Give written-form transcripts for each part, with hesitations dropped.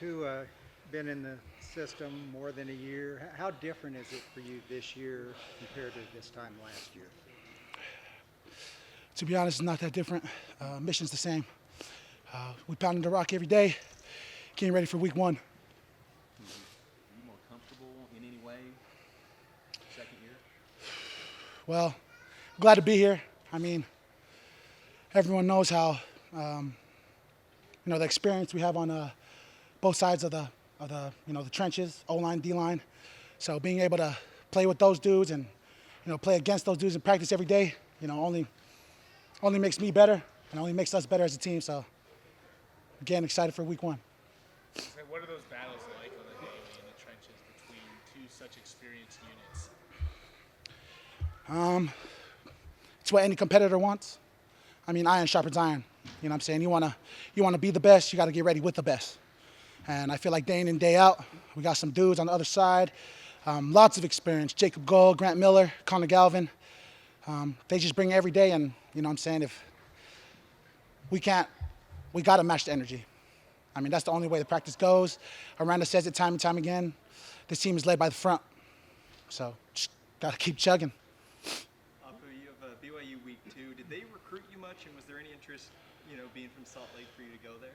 who been in the system more than a year. How different is it for you this year compared to this time last year? To be honest, it's not that different. Mission's the same. We pounding the rock every day, getting ready for week one. Are you more comfortable in any way? Second year? Well, glad to be here. I mean, everyone knows how, the experience we have on both sides of the trenches, O-line, D-line. So being able to play with those dudes and, play against those dudes in practice every day, only makes me better and only makes us better as a team. So, again, excited for week one. So what are those battles like on the daily in the trenches between two such experienced units? It's what any competitor wants. I mean, iron sharpens iron. You know what I'm saying? You wanna be the best, you gotta get ready with the best. And I feel like day in and day out, we got some dudes on the other side, lots of experience. Jacob Gold, Grant Miller, Connor Galvin. They just bring it every day, and you know what I'm saying? If we gotta match the energy. I mean, that's the only way the practice goes. Aranda says it time and time again. This team is led by the front. So just gotta keep chugging. You have BYU week 2. Did they recruit you much, and was there any interest, being from Salt Lake for you to go there?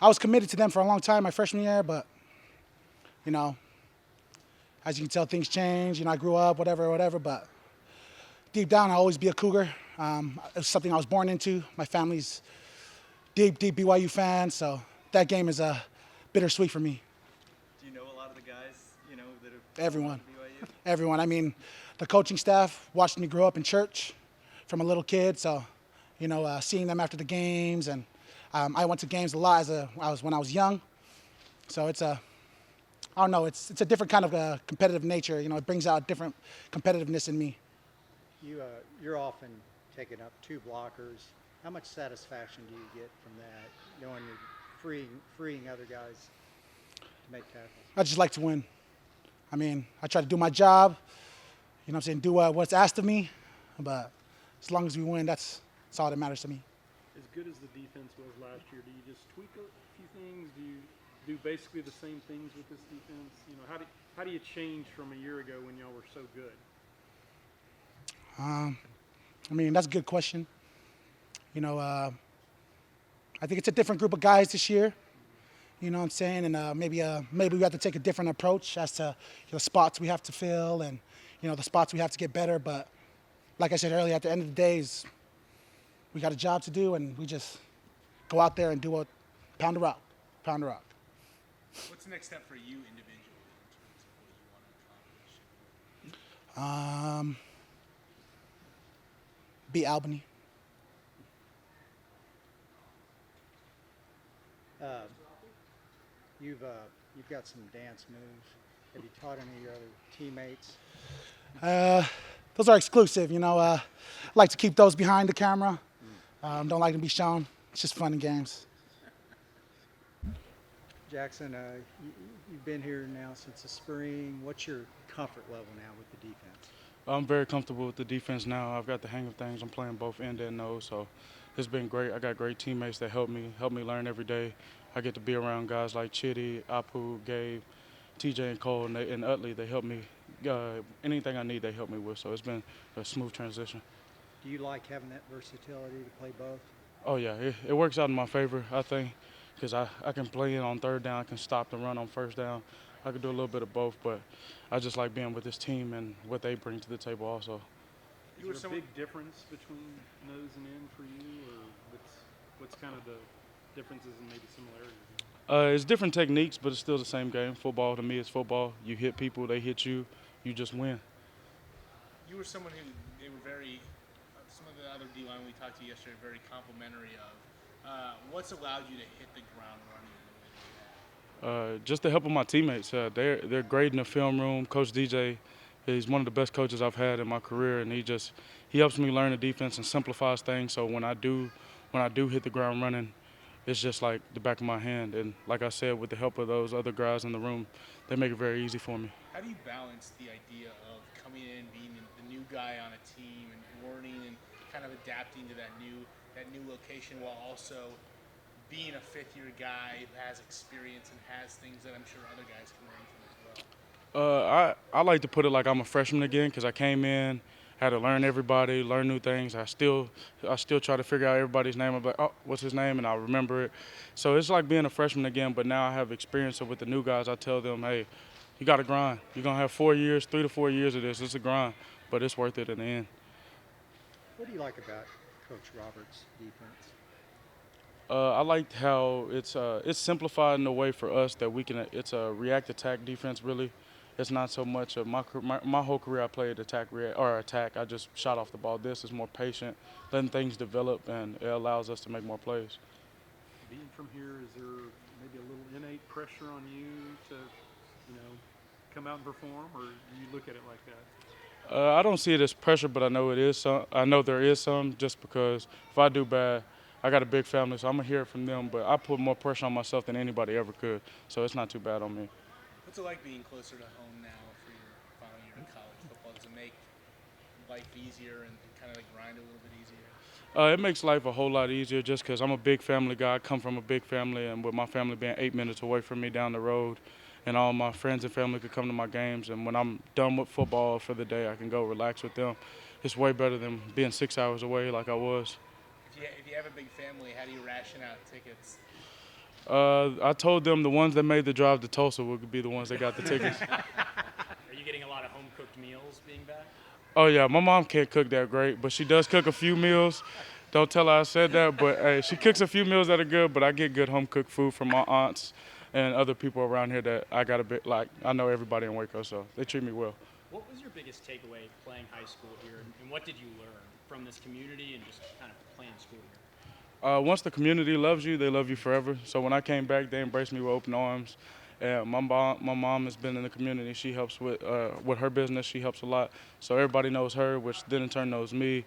I was committed to them for a long time my freshman year, but, as you can tell, things change. I grew up, whatever, but deep down, I'll always be a Cougar. It's something I was born into. My family's deep BYU fans, so that game is bittersweet for me. Do you know a lot of the guys, that have Everyone. BYU? Everyone. I mean, the coaching staff watched me grow up in church from a little kid, so, seeing them after the games, and I went to games a lot when I was young. So it's I don't know, it's a different kind of competitive nature. It brings out different competitiveness in me. You're often taking up two blockers. How much satisfaction do you get from that, knowing you're freeing other guys to make tackles? I just like to win. I mean, I try to do my job, do what's asked of me, but as long as we win, that's all that matters to me. As good as the defense was last year, do you just tweak a few things? Do you do basically the same things with this defense? How do you change from a year ago when y'all were so good? I mean, that's a good question. I think it's a different group of guys this year. You know what I'm saying? And maybe we have to take a different approach as to the spots we have to fill and, the spots we have to get better. But like I said earlier, at the end of the day, we got a job to do, and we just go out there and pound the rock. What's the next step for you individually in terms of what you want to accomplish? Beat Albany. You've got some dance moves. Have you taught any of your other teammates? Those are exclusive, I like to keep those behind the camera. Don't like to be shown. It's just fun and games. Jaxon, you've been here now since the spring. What's your comfort level now with the defense? I'm very comfortable with the defense now. I've got the hang of things. I'm playing both end and nose, so it's been great. I got great teammates that help me learn every day. I get to be around guys like Chidi, Apu, Gabe, TJ, and Cole, and Utley. They help me. Anything I need, they help me with. So it's been a smooth transition. Do you like having that versatility to play both? Oh, yeah. It works out in my favor, I think, because I can play in on third down. I can stop the run on first down. I can do a little bit of both, but I just like being with this team and what they bring to the table also. Is there a big difference between nose and end for you, or what's kind of the differences and maybe similarities? It's different techniques, but it's still the same game. Football, to me, is football. You hit people, they hit you, you just win. You were someone who they were very, some of the other D-line we talked to yesterday, very complimentary of. What's allowed you to hit the ground running the way that you have? Just the help of my teammates. They're great in the film room. Coach DJ, he's one of the best coaches I've had in my career, and he helps me learn the defense and simplifies things. So when I do hit the ground running, it's just like the back of my hand. And like I said, with the help of those other guys in the room, they make it very easy for me. How do you balance the idea of coming in, being the new guy on a team, and learning and kind of adapting to that new location while also being a fifth-year guy who has experience and has things that I'm sure other guys can learn from as well? I like to put it like I'm a freshman again because I came in, had to learn everybody, learn new things. I still try to figure out everybody's name. I'm like, oh, what's his name? And I remember it. So it's like being a freshman again, but now I have experience. So with the new guys, I tell them, hey, you got to grind. You're going to have 4 years, 3 to 4 years of this. It's a grind, but it's worth it in the end. What do you like about Coach Roberts' defense? I liked how it's simplified in a way for us that we can. It's a react attack defense really. It's not so much of my whole career I played attack. I just shot off the ball. This is more patient, letting things develop, and it allows us to make more plays. Being from here, is there maybe a little innate pressure on you to, come out and perform, or do you look at it like that? I don't see it as pressure, but I know it is some. I know there is some, just because if I do bad, I got a big family, so I'm gonna hear it from them. But I put more pressure on myself than anybody ever could, so it's not too bad on me. What's it like being closer to home now for your final year in college football? Does it make life easier and kind of like grind a little bit easier? It makes life a whole lot easier just because I'm a big family guy. I come from a big family, and with my family being 8 minutes away from me down the road, and all my friends and family could come to my games. And when I'm done with football for the day, I can go relax with them. It's way better than being 6 hours away like I was. If you have a big family, how do you ration out tickets? I told them the ones that made the drive to Tulsa would be the ones that got the tickets. Are you getting a lot of home-cooked meals being back? Oh, yeah, my mom can't cook that great, but she does cook a few meals. Don't tell her I said that, but hey, she cooks a few meals that are good, but I get good home-cooked food from my aunts and other people around here that I got a bit, like, I know everybody in Waco, so they treat me well. What was your biggest takeaway playing high school here, and what did you learn from this community and just kind of playing school here? Once the community loves you, they love you forever. So when I came back, they embraced me with open arms. And my mom has been in the community. She helps with her business. She helps a lot. So everybody knows her, which then in turn knows me.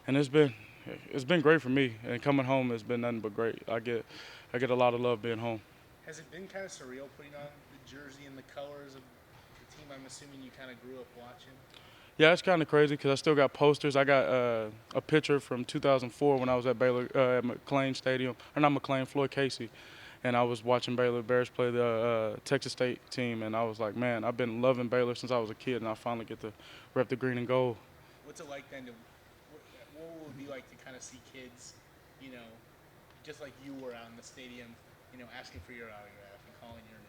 And it's been great for me. And coming home has been nothing but great. I get a lot of love being home. Has it been kind of surreal putting on the jersey and the colors of the team I'm assuming you kind of grew up watching? Yeah, it's kind of crazy because I still got posters. I got a picture from 2004 when I was at Baylor at McLean Stadium, or not McLean, Floyd Casey, and I was watching Baylor Bears play the Texas State team, and I was like, man, I've been loving Baylor since I was a kid, and I finally get to rep the green and gold. What's it like then what will it be like to kind of see kids, just like you were out in the stadium, asking for your autograph and calling your name?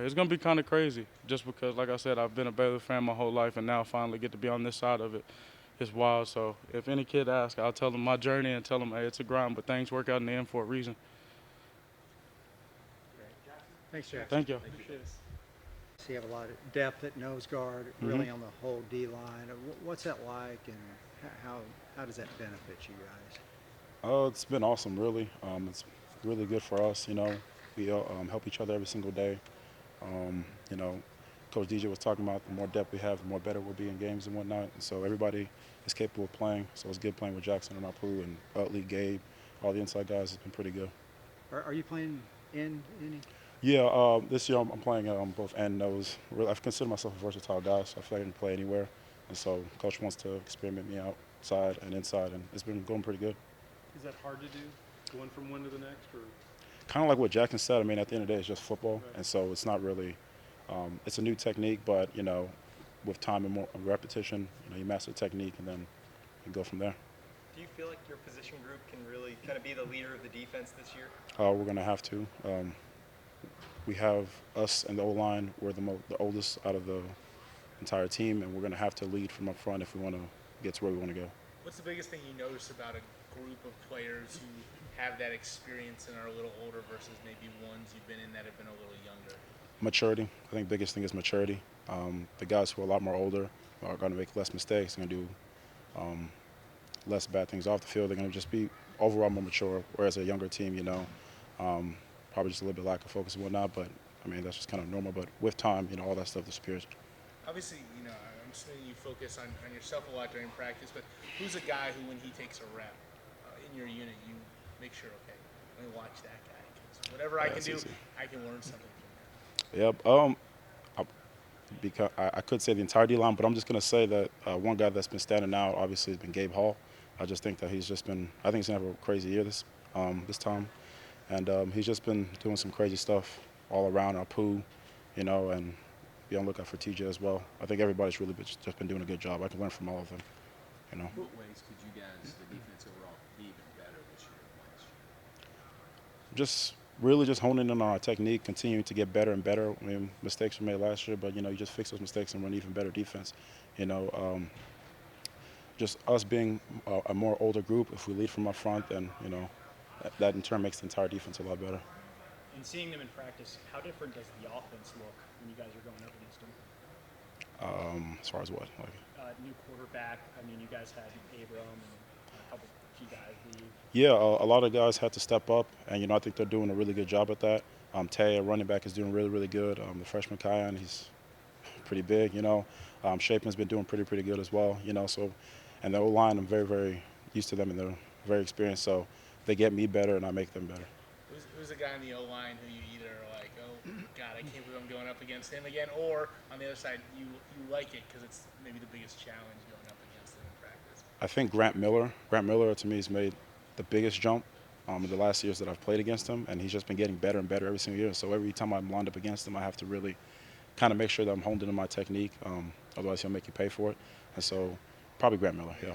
It's going to be kind of crazy just because, like I said, I've been a Baylor fan my whole life, and now I finally get to be on this side of it. It's wild. So if any kid asks, I'll tell them my journey and tell them, hey, it's a grind, but things work out in the end for a reason. Thanks, Jaxon. Thank you. So you have a lot of depth at nose guard, really on the whole D-line. What's that like, and how does that benefit you guys? It's been awesome, really. It's really good for us, We help each other every single day. Coach DJ was talking about the more depth we have, the more better we'll be in games and whatnot. And so everybody is capable of playing. So it's good playing with Jaxon and Apu and Utley, Gabe, all the inside guys. It's been pretty good. Are you playing in any? Yeah, this year I'm playing both end nose. I consider myself a versatile guy, so I feel like I can play anywhere. And so Coach wants to experiment me outside and inside, and it's been going pretty good. Is that hard to do, going from one to the next, or? Kind of like what Jackson said. I mean, at the end of the day, it's just football, and so it's not really. It's a new technique, but with time and more repetition, you master the technique, and then you go from there. Do you feel like your position group can really kind of be the leader of the defense this year? We're going to have to. We have us and the O-line. We're the oldest out of the entire team, and we're going to have to lead from up front if we want to get to where we want to go. What's the biggest thing you notice about a group of players who have that experience and are a little older versus maybe ones you've been in that have been a little younger? Maturity. I think the biggest thing is maturity. The guys who are a lot more older are going to make less mistakes. They're going to do less bad things off the field. They're going to just be overall more mature, whereas a younger team, probably just a little bit lack of focus and whatnot. But, I mean, that's just kind of normal. But with time, all that stuff disappears. Obviously, I'm assuming you focus on yourself a lot during practice, but who's a guy who, when he takes a rep in your unit, you make sure, okay, let me watch that guy. 'Cause whatever I can do, easy. I can learn something from Yep. Because I could say the entire D-line, but I'm just going to say that one guy that's been standing out, obviously, has been Gabe Hall. I just think that he's just been – I think he's going to have a crazy year this time. And he's just been doing some crazy stuff all around Apu, you know, and be on the lookout for TJ as well. I think everybody's really just been doing a good job. I can learn from all of them, you know. What ways could you guys, the defense overall, be even better this year than last year? Just really just honing in on our technique, continuing to get better and better. I mean, mistakes were made last year, but, you know, you just fix those mistakes and run even better defense. You know, just us being a more older group, if we lead from up front, then, you know, that in turn makes the entire defense a lot better. And seeing them in practice, how different does the offense look when you guys are going up against them? As far as what? Like, New quarterback. I mean, you guys had Abram and a couple key guys leave. yeah, a lot of guys had to step up, and, you know, I think they're doing a really good job at that. Tay, a running back, is doing really, really good. The freshman Kyan, he's pretty big, you know. Shapen's been doing pretty good as well, you know. So, and the O-line, I'm very, very used to them, and they're very experienced. So they get me better, and I make them better. Who's the guy in the O-line who you either are like, oh, God, I can't believe I'm going up against him again, or on the other side, you like it because it's maybe the biggest challenge going up against him in practice? I think Grant Miller. Grant Miller, to me, has made the biggest jump in the last years that I've played against him, and he's just been getting better and better every single year. So every time I'm lined up against him, I have to really kind of make sure that I'm honed into my technique. Otherwise, he'll make you pay for it. And so probably Grant Miller, yeah.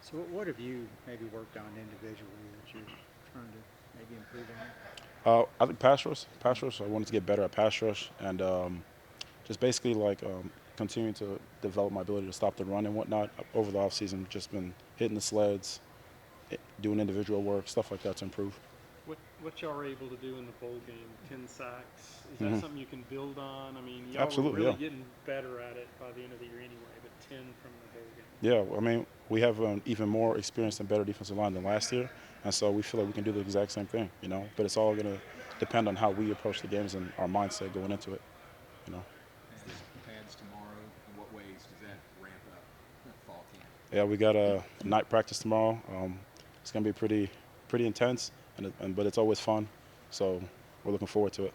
So what have you maybe worked on individually that you're trying to maybe improve on? I think pass rush. Pass rush. I wanted to get better at pass rush, and just basically like continuing to develop my ability to stop the run and whatnot. Over the offseason, just been hitting the sleds, doing individual work, stuff like that to improve. What y'all were able to do in the bowl game, 10 sacks, is that something you can build on? I mean, y'all Absolutely, were really yeah. getting better at it by the end of the year anyway, but 10 from the bowl game. Yeah, I mean, we have an even more experienced and better defensive line than last year, and so we feel like we can do the exact same thing, you know. But it's all going to depend on how we approach the games and our mindset going into it, you know. Pads tomorrow, in what ways does that ramp up the fall camp? Yeah, we got a night practice tomorrow. It's going to be pretty intense, but it's always fun, so we're looking forward to it.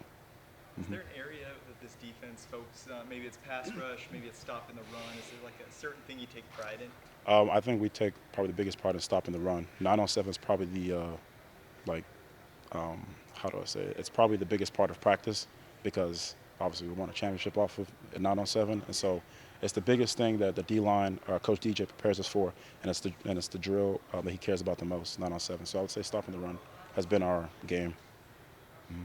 Is there an area that this defense focuses on? Maybe it's pass rush, maybe it's stopping the run. Is there like a certain thing you take pride in? I think we take probably the biggest part in stopping the run. 9-on-7 is probably the, how do I say it? It's probably the biggest part of practice because obviously we won a championship off of 9-on-7, and so it's the biggest thing that the D-line, Coach DJ, prepares us for, and it's the drill that he cares about the most, 9-on-7. So I would say stopping the run has been our game. Mm-hmm.